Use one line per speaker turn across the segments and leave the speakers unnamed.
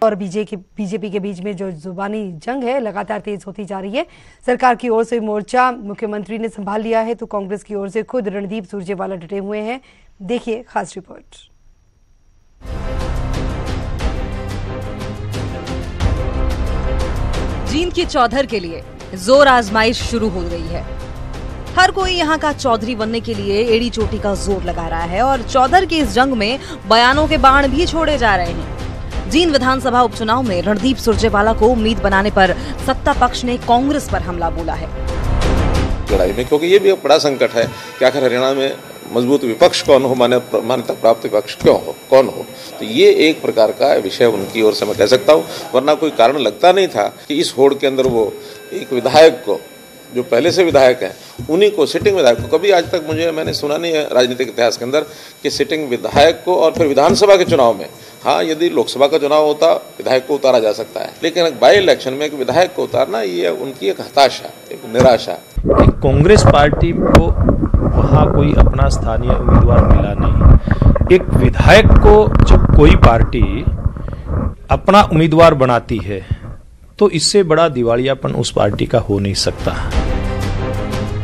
और बीजेपी के बीच में जो जुबानी जंग है लगातार तेज होती जा रही है। सरकार की ओर से मोर्चा मुख्यमंत्री ने संभाल लिया है तो कांग्रेस की ओर से खुद रणदीप सुरजेवाला डटे हुए हैं। देखिए खास रिपोर्ट।
जींद की चौधर के लिए जोर आजमाइश शुरू हो गई है। हर कोई यहाँ का चौधरी बनने के लिए एड़ी चोटी का जोर लगा रहा है और चौधर की इस जंग में बयानों के बाण भी छोड़े जा रहे हैं। जींद विधानसभा उपचुनाव में रणदीप सुरजेवाला को उम्मीद बनाने पर सत्ता पक्ष ने कांग्रेस पर हमला बोला है
लड़ाई में, क्योंकि ये भी एक बड़ा संकट है कि आखिर हरियाणा में मजबूत विपक्ष कौन हो, मान्यता प्राप्त विपक्ष कौन हो। तो ये एक प्रकार का विषय उनकी ओर से मैं कह सकता हूँ, वरना कोई कारण लगता नहीं था कि इस होड़ के अंदर वो एक विधायक को, जो पहले से विधायक हैं, उन्हीं को, सिटिंग विधायक को, कभी आज तक मैंने सुना नहीं है राजनीतिक इतिहास के अंदर कि सिटिंग विधायक को और फिर विधानसभा के चुनाव में, हाँ यदि लोकसभा का चुनाव होता विधायक को उतारा जा सकता है, लेकिन बाई इलेक्शन में एक विधायक को उतारना ये उनकी एक हताशा, एक निराशा।
कांग्रेस पार्टी को वहाँ कोई अपना स्थानीय उम्मीदवार मिला नहीं। एक विधायक को जब कोई पार्टी अपना उम्मीदवार बनाती है तो इससे बड़ा दिवालियापन उस पार्टी का हो नहीं सकता।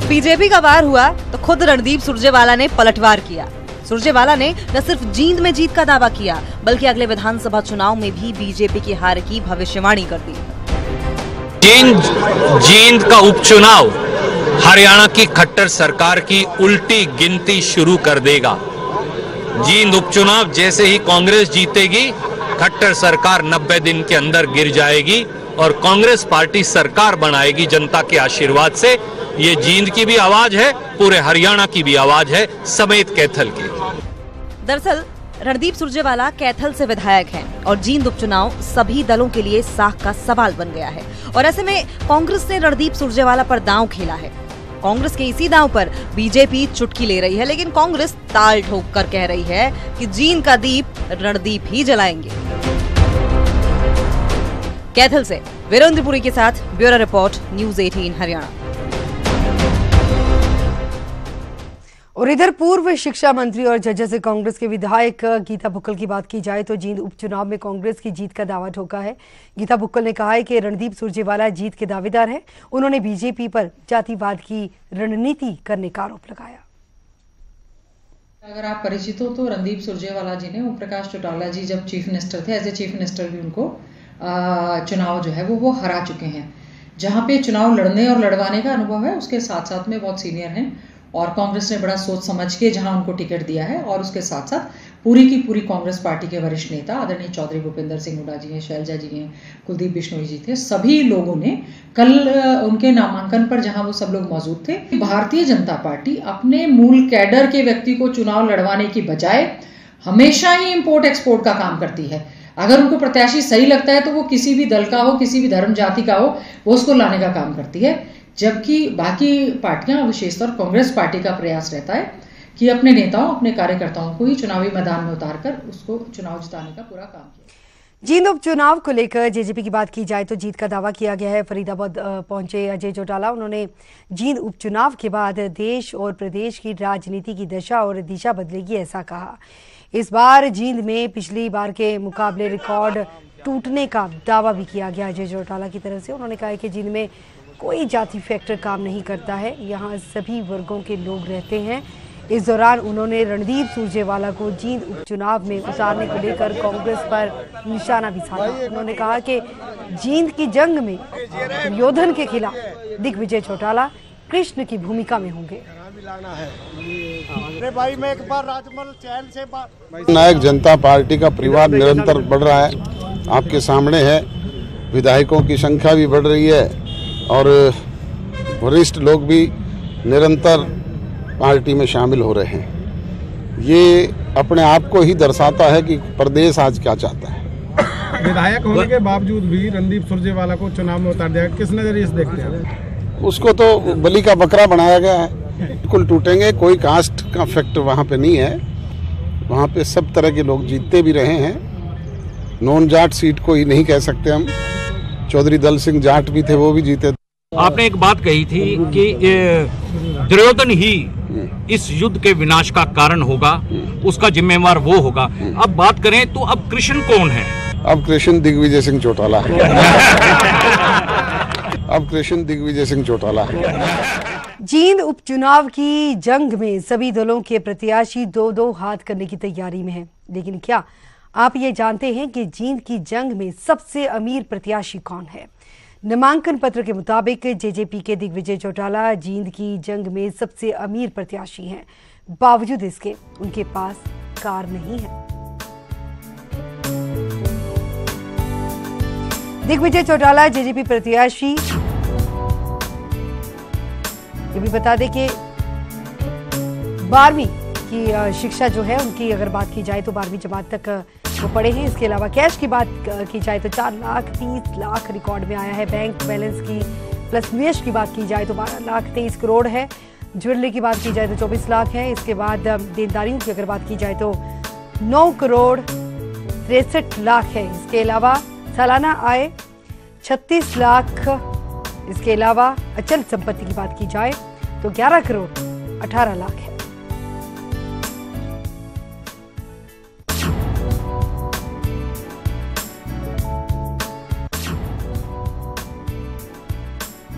बीजेपी का वार हुआ तो खुद रणदीप सुरजेवाला ने पलटवार किया। सुरजेवाला ने न सिर्फ जींद में जीत का दावा किया बल्कि अगले विधानसभा चुनाव में भी बीजेपी की हार की भविष्यवाणी कर दी।
जींद का उपचुनाव हरियाणा की खट्टर सरकार की उल्टी गिनती शुरू कर देगा। जींद उपचुनाव जैसे ही कांग्रेस जीतेगी, खट्टर सरकार 90 दिन के अंदर गिर जाएगी और कांग्रेस पार्टी सरकार बनाएगी जनता के आशीर्वाद से। ये जींद की भी आवाज है, पूरे हरियाणा की भी आवाज है, समेत कैथल की।
दरअसल रणदीप सुरजेवाला कैथल से विधायक हैं और जींद उपचुनाव सभी दलों के लिए साख का सवाल बन गया है और ऐसे में कांग्रेस ने रणदीप सुरजेवाला पर दांव खेला है। कांग्रेस के इसी दांव पर बीजेपी चुटकी ले रही है, लेकिन कांग्रेस ताल ठोक कर कह रही है कि जींद का दीप रणदीप ही जलाएंगे। कैथल से वीरेंद्रपुरी के साथ ब्यूरो रिपोर्ट, न्यूज़ 18 हरियाणा।
और इधर पूर्व शिक्षा मंत्री और झज्जर से कांग्रेस के विधायक गीता बुक्कल की बात की जाए तो जींद उपचुनाव में कांग्रेस की जीत का दावा ठोका है। गीता बुक्कल ने कहा है कि रणदीप सुरजेवाला जीत के दावेदार हैं। उन्होंने बीजेपी पर जातिवाद की रणनीति करने का आरोप लगाया।
अगर आप परिचित हो तो रणदीप सुरजेवाला जी ने ओम प्रकाश चौटाला जी जब चीफ मिनिस्टर थे, एज ए चीफ मिनिस्टर भी उनको चुनाव जो है वो हरा चुके हैं। जहां पे चुनाव लड़ने और लड़वाने का अनुभव है, उसके साथ साथ में बहुत सीनियर हैं और कांग्रेस ने बड़ा सोच समझ के जहां उनको टिकट दिया है और उसके साथ साथ पूरी की पूरी कांग्रेस पार्टी के वरिष्ठ नेता आदरणीय चौधरी भूपेंद्र सिंह हुड्डा जी हैं, शैलजा जी हैं, कुलदीप बिश्नोई जी थे, सभी लोगों ने कल उनके नामांकन पर जहां वो सब लोग मौजूद थे, भारतीय जनता पार्टी अपने मूल कैडर के व्यक्ति को चुनाव लड़वाने की बजाय हमेशा ही इम्पोर्ट एक्सपोर्ट का काम करती है। अगर उनको प्रत्याशी सही लगता है तो वो किसी भी दल का हो, किसी भी धर्म जाति का हो, वो उसको लाने का काम करती है। जबकि बाकी पार्टियां, विशेषतौर कांग्रेस पार्टी का प्रयास रहता है कि अपने नेताओं, अपने कार्यकर्ताओं को ही चुनावी मैदान में उतारकर उसको चुनाव जिताने का पूरा काम किया।
जींद उपचुनाव को लेकर जेजेपी की बात की जाए तो जीत का दावा किया गया है। फरीदाबाद पहुंचे अजय चौटाला, उन्होंने जींद उपचुनाव के बाद देश और प्रदेश की राजनीति की दशा और दिशा बदलेगी ऐसा कहा। इस बार जींद में पिछली बार के मुकाबले रिकॉर्ड टूटने का दावा भी किया गया अजय चौटाला की तरफ से। उन्होंने कहा कि जींद में कोई जाति फैक्टर काम नहीं करता है, यहाँ सभी वर्गों के लोग रहते हैं। इस दौरान उन्होंने रणदीप सुरजेवाला को जींद उपचुनाव में उतारने को लेकर कांग्रेस पर निशाना भी साधा। उन्होंने कहा कि जींद की जंग में दुर्योधन के खिलाफ दिग्विजय चौटाला कृष्ण की भूमिका में होंगे।
नायक जनता पार्टी का परिवार निरंतर बढ़ रहा है, आपके सामने है। विधायकों की संख्या भी बढ़ रही है और वरिष्ठ लोग भी निरंतर पार्टी में शामिल हो रहे हैं। ये अपने आप को ही दर्शाता है कि प्रदेश आज क्या चाहता है।
विधायक होने के बावजूद भी रणदीप सुरजेवाला को चुनाव में उतार दिया, किस नजरिए से देखते हैं?
उसको तो बलि का बकरा बनाया गया है। बिल्कुल टूटेंगे, कोई कास्ट का फैक्टर वहाँ पे नहीं है। वहाँ पे सब तरह के लोग जीतते भी रहे हैं। नॉन जाट सीट को ही नहीं कह सकते हम। चौधरी दल सिंह जाट भी थे, वो भी जीते।
आपने एक बात कही थी कि दुर्योधन ही इस युद्ध के विनाश का कारण होगा, उसका जिम्मेवार वो होगा। अब बात करें तो अब कृष्ण कौन है?
अब कृष्ण दिग्विजय सिंह चौटाला अब कृष्ण दिग्विजय सिंह चौटाला।
जींद उपचुनाव की जंग में सभी दलों के प्रत्याशी दो दो हाथ करने की तैयारी में हैं। लेकिन क्या आप ये जानते हैं कि जींद की जंग में सबसे अमीर प्रत्याशी कौन है? नामांकन पत्र के मुताबिक जेजेपी के दिग्विजय चौटाला जींद की जंग में सबसे अमीर प्रत्याशी हैं। बावजूद इसके उनके पास कार नहीं है। दिग्विजय चौटाला जेजेपी प्रत्याशी, ये भी बता दें कि 12वीं की शिक्षा जो है उनकी अगर बात की जाए तो 12वीं जमात तक वो पढ़े हैं। इसके अलावा कैश की बात की जाए तो 4,30,00,000 रिकॉर्ड में आया है। बैंक बैलेंस की प्लस निवेश की बात की जाए तो 12,23,00,000 है। ज्वेलरी की बात की जाए तो 24 लाख है। इसके बाद देनदारियों की अगर बात की जाए तो 9,63,00,000 है। इसके अलावा सालाना आय 36 लाख। इसके अलावा अचल संपत्ति की बात की जाए तो 11,18,00,000 है।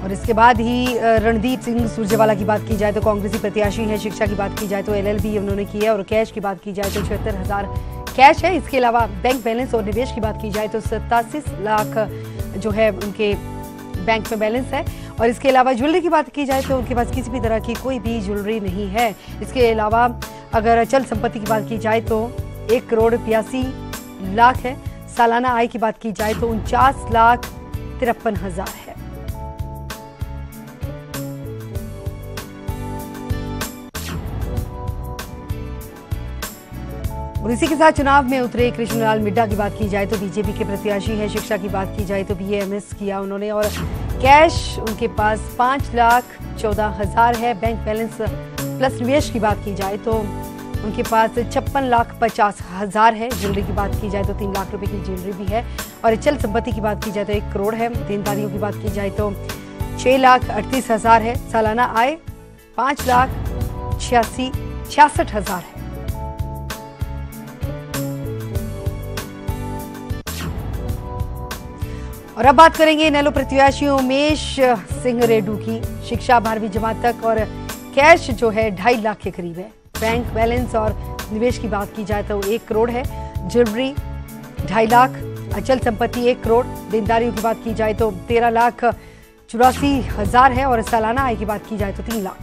और इसके बाद ही रणदीप सिंह सुरजेवाला की बात की जाए तो कांग्रेसी प्रत्याशी है। शिक्षा की बात की जाए तो LLB उन्होंने की है। और कैश की बात की जाए तो 76,000 कैश है। इसके अलावा बैंक बैलेंस और निवेश की बात की जाए तो 87 लाख जो है उनके बैंक में बैलेंस है। और इसके अलावा ज्वेलरी की बात की जाए तो उनके पास किसी भी तरह की कोई भी ज्वेलरी नहीं है। इसके अलावा अगर अचल संपत्ति की बात की जाए तो 1,82,00,000 है। सालाना आय की बात की जाए तो 49,53,000 है। और इसी के साथ चुनाव में उतरे कृष्णलाल मिड्ढा की बात की जाए तो बीजेपी के प्रत्याशी है। शिक्षा की बात की जाए तो BA MS किया उन्होंने। और कैश उनके पास 5,14,000 है। बैंक बैलेंस प्लस निवेश की बात की जाए तो उनके पास 56,50,000 है। ज्वेलरी की बात की जाए तो 3 लाख रुपए की ज्वेलरी भी है। और अचल संपत्ति की बात की जाए तो 1 करोड़ है। देनदारियों की बात की जाए तो 6,38,000 है। सालाना आय 5,66,000 है। और अब बात करेंगे इनेलो प्रत्याशी उमेश सिंह रेड्डू की। शिक्षा 12वीं जमात तक और कैश जो है 2.5 लाख के करीब है। बैंक बैलेंस और निवेश की बात की जाए तो 1 करोड़ है। ज्वेलरी 2.5 लाख, अचल संपत्ति 1 करोड़। देनदारियों की बात की जाए तो 13,84,000 है। और सालाना आय की बात की जाए तो 3 लाख।